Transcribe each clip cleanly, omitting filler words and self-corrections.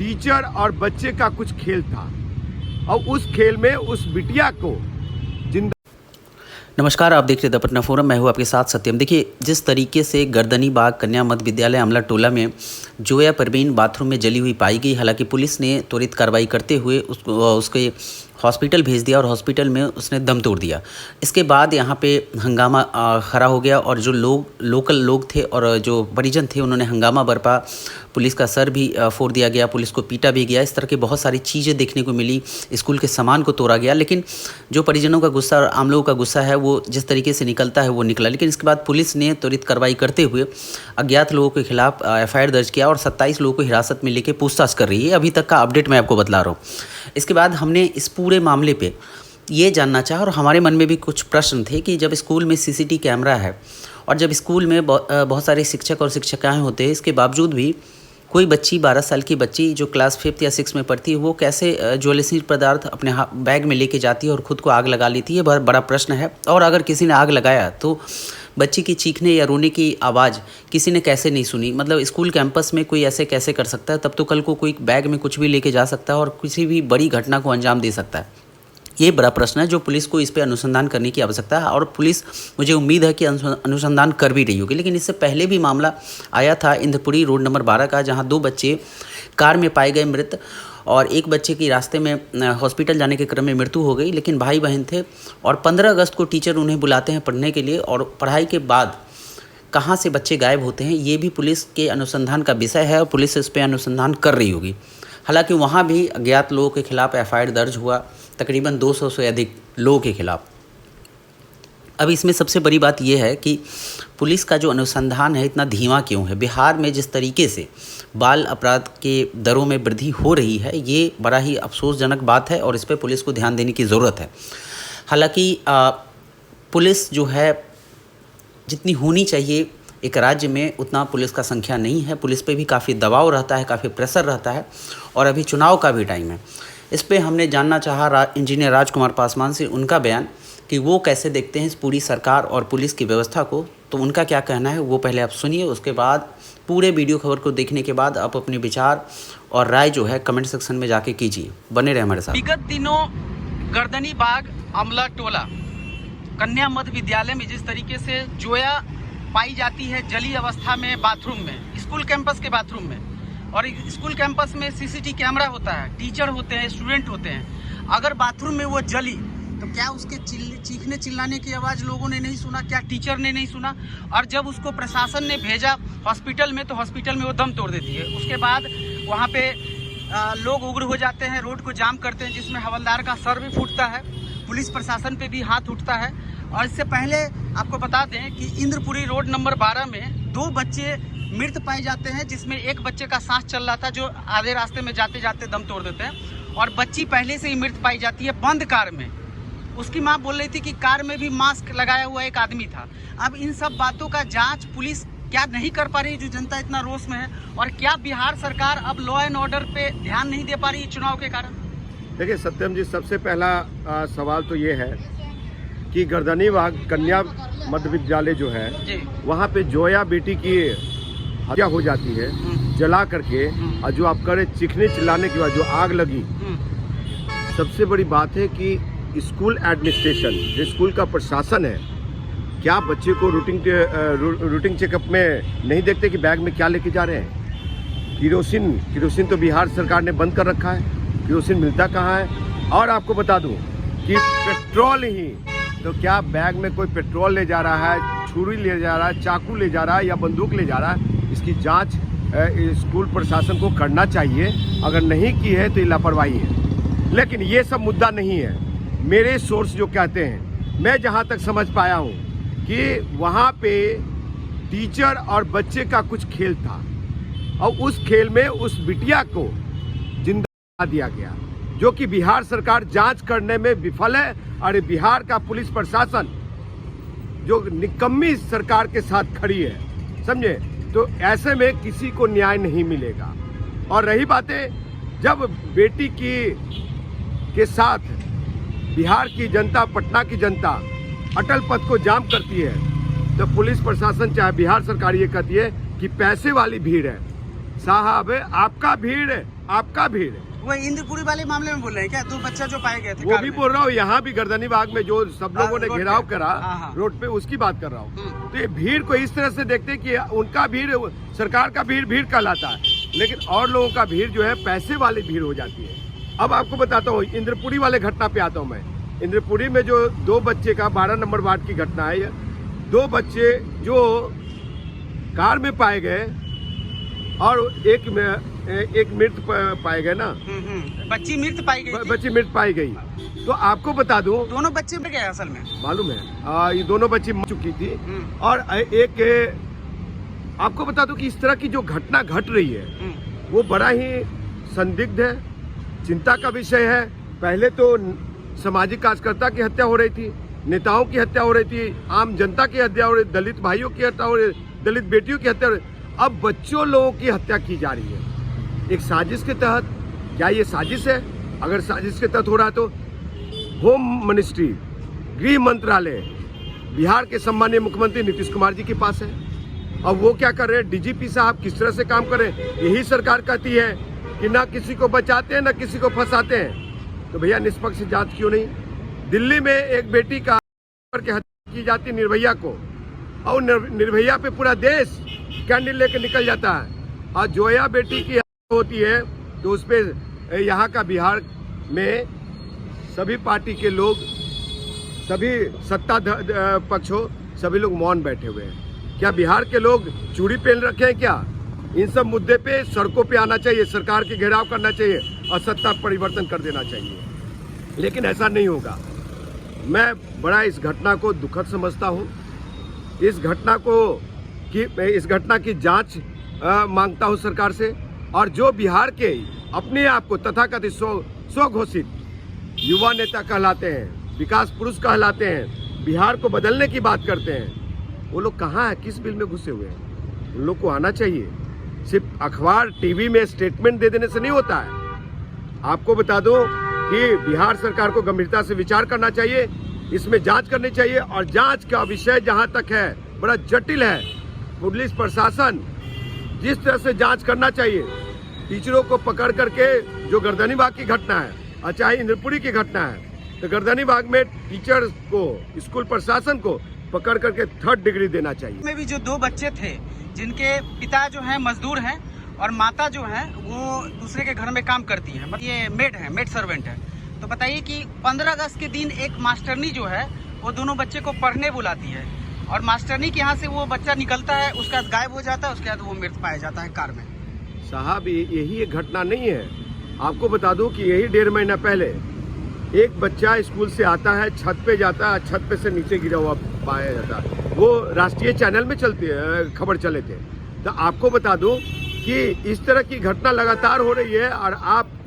Teacher और बच्चे का कुछ खेल था और उस खेल में उस बिटिया को जिंदा। नमस्कार, आप देख रहे द पटना फोरम। मैं हूं आपके साथ सत्यम। देखिए, जिस तरीके से गर्दनी बाग कन्या मध्य विद्यालय अमला टोला में जोया परवीन बाथरूम में जली हुई पाई गई, हालांकि पुलिस ने त्वरित कार्रवाई करते हुए उसके हॉस्पिटल भेज दिया और हॉस्पिटल में उसने दम तोड़ दिया। इसके बाद यहाँ पे हंगामा खड़ा हो गया और जो लोकल लोग थे और जो परिजन थे उन्होंने हंगामा बरपा। पुलिस का सर भी फोड़ दिया गया, पुलिस को पीटा भी गया। इस तरह की बहुत सारी चीज़ें देखने को मिली। स्कूल के सामान को तोड़ा गया, लेकिन जो परिजनों का गुस्सा और आम लोगों का गुस्सा है वो जिस तरीके से निकलता है वो निकला। लेकिन इसके बाद पुलिस ने त्वरित कार्रवाई करते हुए अज्ञात लोगों के खिलाफ FIR दर्ज किया और 27 लोगों को हिरासत में लेकर पूछताछ कर रही है। अभी तक का अपडेट मैं आपको बतला रहा हूँ। इसके बाद हमने इस पूरे मामले पे ये जानना चाहा और हमारे मन में भी कुछ प्रश्न थे कि जब स्कूल में CCTV कैमरा है और जब स्कूल में बहुत सारे शिक्षक और शिक्षिकाएँ होते हैं, इसके बावजूद भी कोई बच्ची 12 साल की बच्ची जो क्लास 5 या 6 में पढ़ती है वो कैसे ज्वलनशील पदार्थ अपने बैग में लेके जाती है और ख़ुद को आग लगा लेती है, बहुत बड़ा प्रश्न है। और अगर किसी ने आग लगाया तो बच्ची की चीखने या रोने की आवाज़ किसी ने कैसे नहीं सुनी? मतलब स्कूल कैंपस में कोई ऐसे कैसे कर सकता है? तब तो कल को कोई बैग में कुछ भी लेके जा सकता है और किसी भी बड़ी घटना को अंजाम दे सकता है। ये बड़ा प्रश्न है जो पुलिस को इस पे अनुसंधान करने की आवश्यकता है और पुलिस, मुझे उम्मीद है कि अनुसंधान कर भी रही होगी। लेकिन इससे पहले भी मामला आया था इंद्रपुरी रोड नंबर 12 का, जहां 2 बच्चे कार में पाए गए मृत और एक बच्चे की रास्ते में हॉस्पिटल जाने के क्रम में मृत्यु हो गई। लेकिन भाई बहन थे और 15 अगस्त को टीचर उन्हें बुलाते हैं पढ़ने के लिए और पढ़ाई के बाद कहाँ से बच्चे गायब होते हैं ये भी पुलिस के अनुसंधान का विषय है और पुलिस इस पर अनुसंधान कर रही होगी। हालांकि वहाँ भी अज्ञात लोगों के खिलाफ FIR दर्ज हुआ, तकरीबन 200 से अधिक लोगों के खिलाफ। अब इसमें सबसे बड़ी बात यह है कि पुलिस का जो अनुसंधान है इतना धीमा क्यों है। बिहार में जिस तरीके से बाल अपराध के दरों में वृद्धि हो रही है ये बड़ा ही अफसोसजनक बात है और इस पर पुलिस को ध्यान देने की ज़रूरत है। हालांकि पुलिस जो है जितनी होनी चाहिए एक राज्य में उतना पुलिस का संख्या नहीं है। पुलिस पे भी काफ़ी दबाव रहता है, काफ़ी प्रेशर रहता है और अभी चुनाव का भी टाइम है। इस पे हमने जानना चाहा इंजीनियर राजकुमार पासवान से उनका बयान कि वो कैसे देखते हैं इस पूरी सरकार और पुलिस की व्यवस्था को। तो उनका क्या कहना है वो पहले आप सुनिए, उसके बाद पूरे वीडियो खबर को देखने के बाद आप अपने विचार और राय जो है कमेंट सेक्शन में जाके कीजिए। बने रहे हमारे साथ। विगत दिनों गर्दनी बाग अमला टोला कन्या मध्य विद्यालय में जिस तरीके से जोया पाई जाती है जली अवस्था में बाथरूम में, स्कूल कैंपस के बाथरूम में, और स्कूल कैंपस में CCTV कैमरा होता है, टीचर होते हैं, स्टूडेंट होते हैं। अगर बाथरूम में वो जली तो क्या उसके चीखने चिल्लाने की आवाज़ लोगों ने नहीं सुना? क्या टीचर ने नहीं सुना? और जब उसको प्रशासन ने भेजा हॉस्पिटल में तो हॉस्पिटल में वो दम तोड़ देती है। उसके बाद वहाँ पे लोग उग्र हो जाते हैं, रोड को जाम करते हैं, जिसमें हवलदार का सर भी फूटता है, पुलिस प्रशासन पे भी हाथ उठता है। और इससे पहले आपको बता दें कि इंद्रपुरी रोड नंबर 12 में 2 बच्चे मृत पाए जाते हैं, जिसमें एक बच्चे का सांस चल रहा था जो आधे रास्ते में जाते जाते दम तोड़ देते हैं, और बच्ची पहले से ही मृत पाई जाती है बंद कार में। उसकी मां बोल रही थी कि कार में भी मास्क लगाया हुआ एक आदमी था। अब इन सब बातों का जांच पुलिस क्या नहीं कर पा रही जो जनता इतना रोष में है? और क्या बिहार सरकार अब लॉ एंड ऑर्डर पे ध्यान नहीं दे पा रही चुनाव के कारण? देखिए सत्यम जी, सबसे पहला सवाल तो ये है कि गर्दनी बाग कन्या मध्य विद्यालय जो है वहाँ पे जोया बेटी की हत्या हो जाती है जला करके, और जो आप करे चीखने चिल्लाने के बाद जो आग लगी। सबसे बड़ी बात है कि स्कूल एडमिनिस्ट्रेशन, जो स्कूल का प्रशासन है, क्या बच्चे को रूटीन चेकअप में नहीं देखते कि बैग में क्या लेके जा रहे हैं? किरोसिन तो बिहार सरकार ने बंद कर रखा है, किरोसिन मिलता कहाँ है? और आपको बता दूं कि पेट्रोल ही तो क्या बैग में कोई पेट्रोल ले जा रहा है, छुरी ले जा रहा है, चाकू ले जा रहा है या बंदूक ले जा रहा है? इसकी जांच स्कूल प्रशासन को करना चाहिए। अगर नहीं की है तो ये लापरवाही है। लेकिन ये सब मुद्दा नहीं है। मेरे सोर्स जो कहते हैं, मैं जहाँ तक समझ पाया हूँ कि वहाँ पे टीचर और बच्चे का कुछ खेल था और उस खेल में उस बिटिया को जिंदा दिया गया, जो कि बिहार सरकार जांच करने में विफल है। और बिहार का पुलिस प्रशासन जो निकम्मी सरकार के साथ खड़ी है, समझे? तो ऐसे में किसी को न्याय नहीं मिलेगा। और रही बातें जब बेटी के साथ बिहार की जनता, पटना की जनता अटल पथ को जाम करती है, तो पुलिस प्रशासन चाहे बिहार सरकार ये कहती है कि पैसे वाली भीड़ है, साहब आपका भीड़ है, आपका भीड़ है। वो इंद्रपुरी वाले मामले में बोल रहे हैं क्या? 2 बच्चा जो पाए गए थे वो कार भी में। बोल रहा हूँ, यहाँ भी गर्दनी बाग में जो सब लोगों ने रोड घेराव पे। करा हाँ। रोड पे, उसकी बात कर रहा हूँ। हम्म। तो ये भीड़ को इस तरह से देखते हैं कि उनका भीड़, सरकार का भीड़ भीड़ कहलाता है, लेकिन और लोगों का भीड़ जो है पैसे वाली भीड़ हो जाती है। अब आपको बताता हूँ, इंद्रपुरी वाले घटना पे आता हूँ मैं। इंद्रपुरी में जो 2 बच्चे का 12 नंबर वार्ड की घटना है, 2 बच्चे जो कार में पाए गए और एक मृत पाए गए ना, बच्ची मृत पाई गई थी। बच्ची मृत पाई गई। तो आपको बता दूं, दोनों बच्चे मर गए असल में, मालूम है ये दोनों बच्ची मर चुकी थी। और एक आपको बता दूं कि इस तरह की जो घटना घट रही है वो बड़ा ही संदिग्ध है, चिंता का विषय है। पहले तो सामाजिक कार्यकर्ता की हत्या हो रही थी, नेताओं की हत्या हो रही थी, आम जनता की हत्या हो रही, दलित भाइयों की हत्या हो रही, दलित बेटियों की हत्या हो रही, अब बच्चों लोगों की हत्या की जा रही है एक साजिश के तहत। क्या ये साजिश है? अगर साजिश के तहत हो रहा है तो होम मिनिस्ट्री, गृह मंत्रालय बिहार के सम्मानीय मुख्यमंत्री नीतीश कुमार जी के पास है। अब वो क्या कर रहे हैं, डीजीपी साहब किस तरह से काम कर रहे हैं? यही सरकार कहती है कि ना किसी को बचाते हैं ना किसी को फंसाते हैं, तो भैया निष्पक्ष जांच क्यों नहीं? दिल्ली में एक बेटी का के हत्या की जाती निर्भया को, और निर्भया पे पूरा देश कैंडल लेके निकल जाता है। और जोया बेटी की हत्या होती है तो उस पर यहाँ का बिहार में सभी पार्टी के लोग, सभी सत्ता पक्ष हो, सभी लोग मौन बैठे हुए हैं। क्या बिहार के लोग चूड़ी पहन रखे हैं क्या? इन सब मुद्दे पे सड़कों पे आना चाहिए, सरकार के घेराव करना चाहिए और सत्ता परिवर्तन कर देना चाहिए, लेकिन ऐसा नहीं होगा। मैं बड़ा इस घटना को दुखद समझता हूँ। इस घटना की जांच मांगता हूँ सरकार से। और जो बिहार के अपने आप को तथाकथित स्वघोषित युवा नेता कहलाते हैं, विकास पुरुष कहलाते हैं, बिहार को बदलने की बात करते हैं, वो लोग कहाँ हैं, किस बिल में घुसे हुए हैं? उन लोग को आना चाहिए। सिर्फ अखबार टीवी में स्टेटमेंट दे देने से नहीं होता है। आपको बता दो कि बिहार सरकार को गंभीरता से विचार करना चाहिए, इसमें जांच करनी चाहिए। और जांच का विषय जहां तक है बड़ा जटिल है। पुलिस प्रशासन जिस तरह से जांच करना चाहिए, टीचरों को पकड़ करके, जो गर्दनी बाग की घटना है और चाहे इंद्रपुरी की घटना है, तो गर्दनी बाग में टीचर को, स्कूल प्रशासन को पकड़ करके 3rd डिग्री देना चाहिए। में भी जो 2 बच्चे थे जिनके पिता जो हैं मजदूर हैं और माता जो है वो दूसरे के घर में काम करती है, मतलब ये मेड सर्वेंट है। तो बताइए कि 15 अगस्त के दिन एक मास्टरनी जो है वो दोनों बच्चे को पढ़ने बुलाती है और मास्टरनी के यहाँ से वो बच्चा निकलता है, उसके बाद गायब हो जाता है, उसके बाद वो मृत पाया जाता है कार में। साहब यही एक घटना नहीं है। आपको बता दूं कि यही 1.5 महीना पहले एक बच्चा स्कूल से आता है, छत पे जाता है, छत पे से नीचे गिरा हुआ पाया जाता है। वो राष्ट्रीय चैनल में खबर चले थे। तो आपको बता दूं कि इस तरह की घटना लगातार हो रही है और आप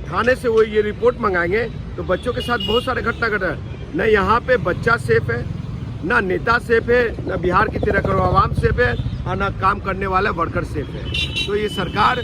थाने से वो ये रिपोर्ट मंगाएंगे तो बच्चों के साथ बहुत सारे घटना घट रहा है। न यहाँ पे बच्चा सेफ है, ना नेता सेफ है, न बिहार की 13 करोड़ आवाम सेफ है, और न काम करने वाला वर्कर सेफ है। तो ये सरकार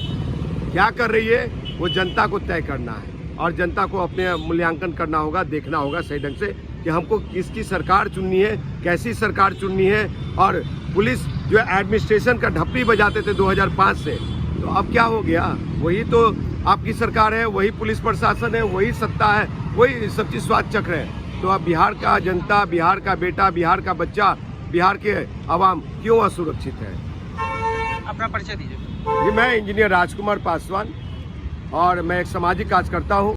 क्या कर रही है वो जनता को तय करना है और जनता को अपने मूल्यांकन करना होगा, देखना होगा सही ढंग से कि हमको किसकी सरकार चुननी है, कैसी सरकार चुननी है। और पुलिस जो एडमिनिस्ट्रेशन का ढप्पी बजाते थे 2005 से, तो अब क्या हो गया? वही तो आपकी सरकार है, वही पुलिस प्रशासन है, वही सत्ता है, वही सब चीज स्वाद चक्र है। तो अब बिहार का जनता, बिहार का बेटा, बिहार का बच्चा, बिहार के आवाम क्यों असुरक्षित है? अपना परिचय दीजिए। जी, मैं इंजीनियर राजकुमार पासवान और मैं एक सामाजिक कार्यकर्ता हूँ।